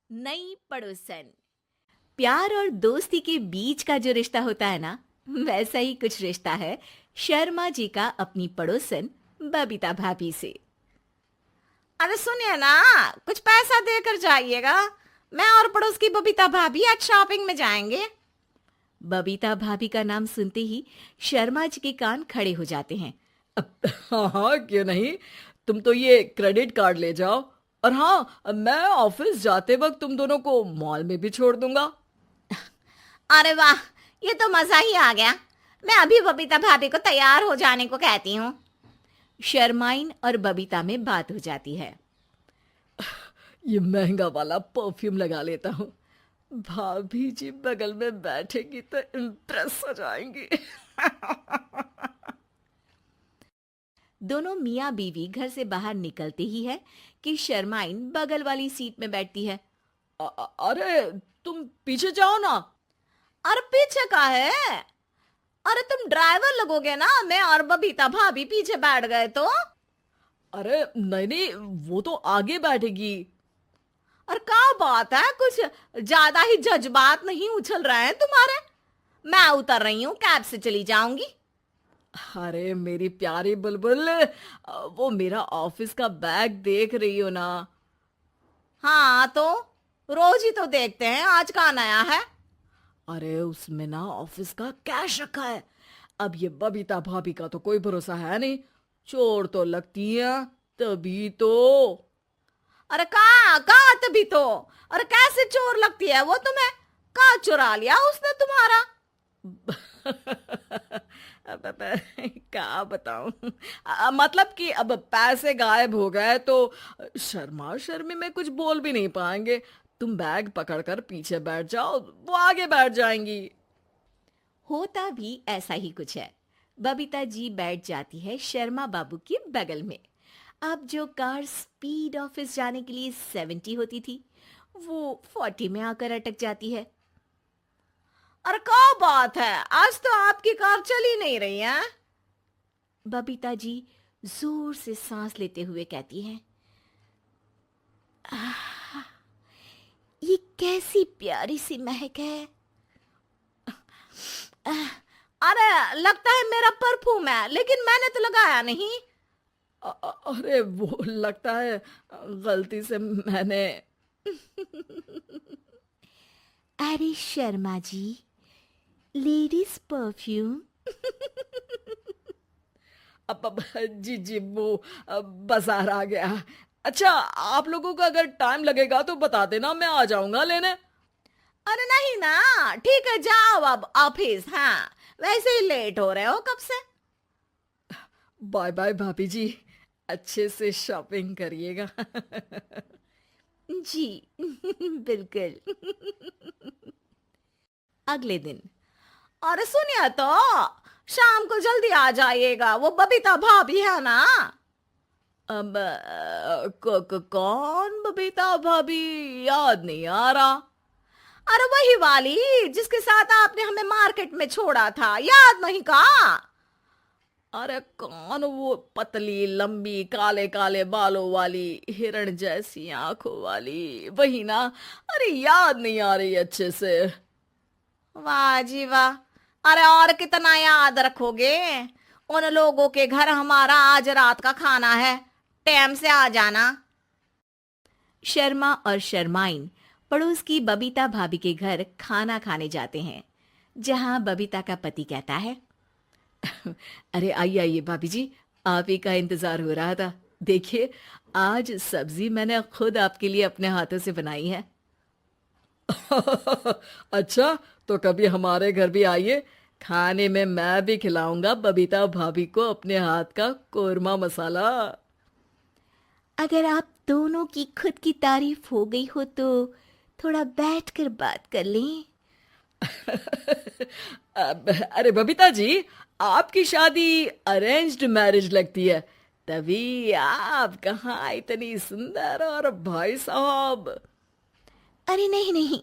नई पड़ोसन। प्यार और दोस्ती के बीच का जो रिश्ता होता है ना, वैसा ही कुछ रिश्ता है शर्मा जी का अपनी पड़ोसन बबीता भाभी से। अरे सुनिए ना, कुछ पैसा देकर जाइएगा। मैं और पड़ोस की बबीता भाभी आज शॉपिंग में जाएंगे। बबीता भाभी का नाम सुनते ही शर्मा जी के कान खड़े हो जाते हैं। हाँ हाँ, क्यों नहीं। तुम तो ये क्रेडिट कार्ड ले जाओ। और हाँ, मैं ऑफिस जाते वक्त तुम दोनों को मॉल में भी छोड़ दूंगा। अरे वाह, ये तो मजा ही आ गया। मैं अभी बबीता भाभी को तैयार हो जाने को कहती हूँ। शर्माइन और बबीता में बात हो जाती है। ये महंगा वाला परफ्यूम लगा लेता हूँ। भाभी जी बगल में बैठेगी तो इम्प्रेस हो जाएंगी। दोनों मियाँ बीवी घर से बाहर निकलते ही है कि शर्माइन बगल वाली सीट में बैठती है। अरे तुम पीछे जाओ ना। अरे पीछे का है? अरे तुम ड्राइवर लगोगे ना, मैं और बबीता भाभी पीछे बैठ गए तो। अरे नहीं नहीं, वो तो आगे बैठेगी। और क्या बात है, कुछ ज्यादा ही जज्बात नहीं उछल रहे हैं तुम्हारे? मैं उतर रही हूँ, कैब से चली जाऊंगी। अरे मेरी प्यारी बुलबुल, वो मेरा ऑफिस का बैग देख रही हो ना। हाँ तो रोज ही तो देखते हैं, आज का नया है? अरे उसमें ना ऑफिस का कैश रखा है। अब ये बबीता भाभी का तो कोई भरोसा है नहीं। चोर तो लगती है तभी तो। अरे कहाँ कहाँ तभी तो। अरे कैसे चोर लगती है वो तुम्हें? कहाँ चुरा लिया उसने तुम्हारा? अब क्या बताऊं। मतलब कि अब पैसे गायब हो गए तो शर्मा शर्मी में कुछ बोल भी नहीं पाएंगे। तुम बैग पकड़कर पीछे बैठ जाओ, वो आगे बैठ जाएंगी। होता भी ऐसा ही कुछ है। बबीता जी बैठ जाती है शर्मा बाबू के बगल में। अब जो कार स्पीड ऑफिस जाने के लिए 70 होती थी, वो 40 में आकर अटक जाती है। अरे क्या बात है, आज तो आपकी कार चली नहीं रही है। बबीता जी जोर से सांस लेते हुए कहती हैं, "आह, ये कैसी प्यारी सी महक है। अरे लगता है मेरा परफ्यूम है, लेकिन मैंने तो लगाया नहीं। अरे वो लगता है गलती से मैंने। अरे शर्मा जी, लेडीज परफ्यूम। अब जी जी, वो बाजार आ गया। अच्छा, आप लोगों को अगर टाइम लगेगा तो बता देना, मैं आ जाऊंगा लेने। अरे नहीं ना, ठीक है जाओ अब ऑफिस। हाँ, वैसे ही लेट हो रहे हो कब से। बाय बाय भाभी जी, अच्छे से शॉपिंग करिएगा। जी बिल्कुल। अगले दिन। अरे सुनिए तो, शाम को जल्दी आ जाइएगा, वो बबीता भाभी है ना। अब कौन बबीता भाभी? याद नहीं आ रहा। अरे वही वाली जिसके साथ आपने हमें मार्केट में छोड़ा था, याद नहीं का? अरे कौन वो पतली लंबी काले काले बालों वाली हिरण जैसी आंखों वाली, वही ना। अरे याद नहीं आ रही अच्छे से। वाह जी वाह। अरे और कितना याद रखोगे? उन लोगों के घर हमारा आज रात का खाना है, टाइम से आ जाना। शर्मा और शर्माइन पड़ोस की बबीता भाभी के घर खाना खाने जाते हैं, जहां बबीता का पति कहता है, अरे आइए आइए भाभी जी, आप ही का इंतजार हो रहा था। देखिए, आज सब्जी मैंने खुद आपके लिए अपने हाथों से बनाई है। अच्छा, तो कभी हमारे घर भी आइए। खाने में मैं भी खिलाऊंगा बबीता भाभी को अपने हाथ का कोरमा मसाला। अगर आप दोनों की खुद की तारीफ हो गई हो तो थोड़ा बैठकर बात कर लें। अरे बबीता जी, आपकी शादी अरेंज्ड मैरिज लगती है, तभी आप कहाँ इतनी सुंदर। और भाई साहब। अरे नहीं नहीं,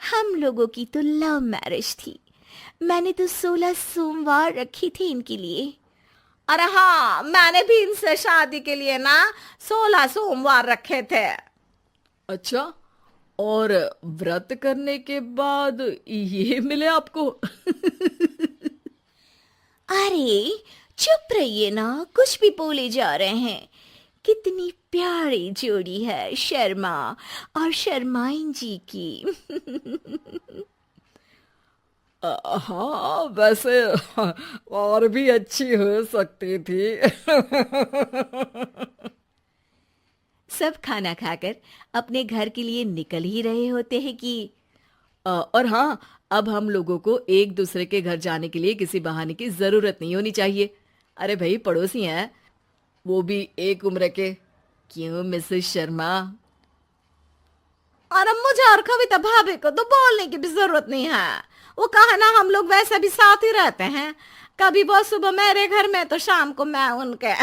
हम लोगों की तो लव मैरिज थी। मैंने तो 16 सोमवार रखी थी इनके लिए। अरे हाँ, मैंने भी इनसे शादी के लिए ना 16 सोमवार रखे थे। अच्छा, और व्रत करने के बाद ये मिले आपको? अरे चुप रहिए ना, कुछ भी बोले जा रहे हैं। कितनी प्यारी जोड़ी है शर्मा और शर्माइन जी की। हाँ वैसे और भी अच्छी हो सकती थी। सब खाना खाकर अपने घर के लिए निकल ही रहे होते हैं कि और हाँ, अब हम लोगों को एक दूसरे के घर जाने के लिए किसी बहाने की जरूरत नहीं होनी चाहिए। अरे भाई, पड़ोसी हैं, वो भी एक उम्र के। क्यों मिसेस शर्मा? और अब मुझे और कविता भाभी को तो बोलने की भी जरूरत नहीं है। वो कहा ना, हम लोग वैसे भी साथ ही रहते हैं। कभी वो सुबह मेरे घर में तो शाम को मैं उनके।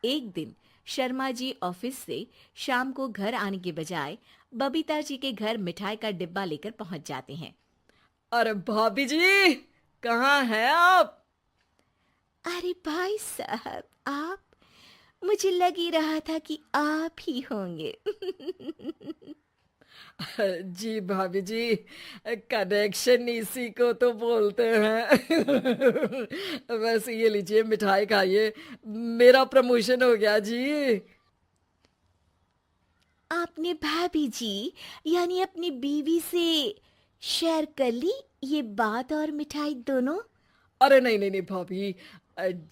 एक दिन शर्मा जी ऑफिस से शाम को घर आने के बजाय बबीता जी के घर मिठाई का डिब्बा लेकर पहुंच जाते हैं। अरे भाभी जी, कहाँ हैं आप? अरे भाई साहब, आप? मुझे लग ही रहा था कि आप ही होंगे। जी भाभी जी, कनेक्शन इसी को तो बोलते हैं। वैसे ये लीजिए, मिठाई खाइए, मेरा प्रमोशन हो गया जी। आपने भाभी जी यानी अपनी बीवी से शेयर कर ली ये बात और मिठाई दोनों? अरे नहीं नहीं नहीं भाभी,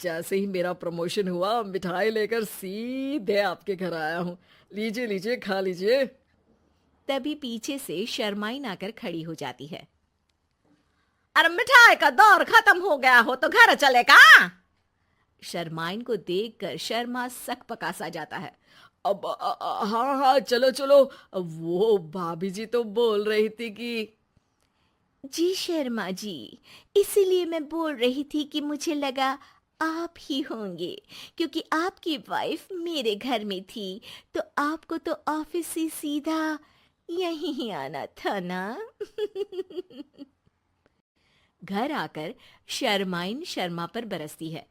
जैसे ही मेरा प्रमोशन हुआ, मिठाई लेकर सीधे आपके घर आया हूँ। लीजिए लीजिए, खा लीजिए। तभी पीछे से शर्माइन आकर खड़ी हो जाती है। अरे मिठाई का दौर खत्म हो गया हो तो घर चलेगा। शर्माइन को देखकर शर्मा सकपका सा जाता है। अब हाँ हाँ, चलो चलो। वो भाभी जी तो बोल रही थी कि जी शर्मा जी, इसीलिए मैं बोल रही थी कि मुझे लगा आप ही होंगे, क्योंकि आपकी वाइफ मेरे घर में थी तो आपको तो ऑफिस से सीधा यहीं ही आना था ना। घर आकर शर्माइन शर्मा पर बरसती है।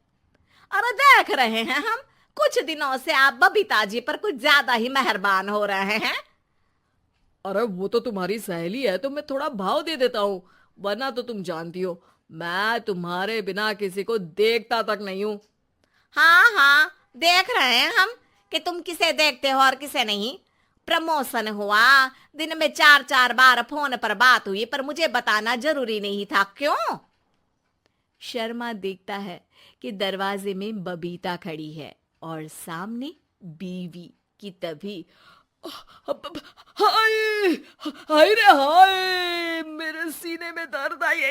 अरे देख रहे हैं हम, कुछ दिनों से आप बबीता जी पर कुछ ज्यादा ही मेहरबान हो रहे हैं। अरे वो तो तुम्हारी सहेली है तो मैं थोड़ा भाव दे देता हूँ, वरना तो तुम जानती हो मैं तुम्हारे बिना किसी को देखता तक नहीं हूँ। हाँ हाँ, देख रहे हैं हम कि तुम किसे देखते हो और किसे नहीं। प्रमोशन हुआ, दिन में 4-4 बार फोन पर बात हुई, पर मुझे बताना जरूरी नहीं था, क्यों? शर्मा देखता है कि दरवाजे में बबीता खड़ी है और सामने बीवी की। तभी हाय हाय रे हाय, मेरे सीने में दर्द आई।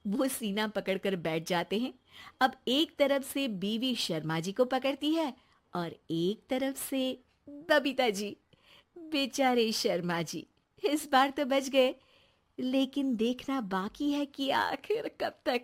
वो सीना पकड़कर बैठ जाते हैं। अब एक तरफ से बीवी शर्मा जी को पकड़ती है और एक तरफ से बबीता जी। बेचारे शर्मा जी इस बार तो बच गए, लेकिन देखना बाकी है कि आखिर कब तक।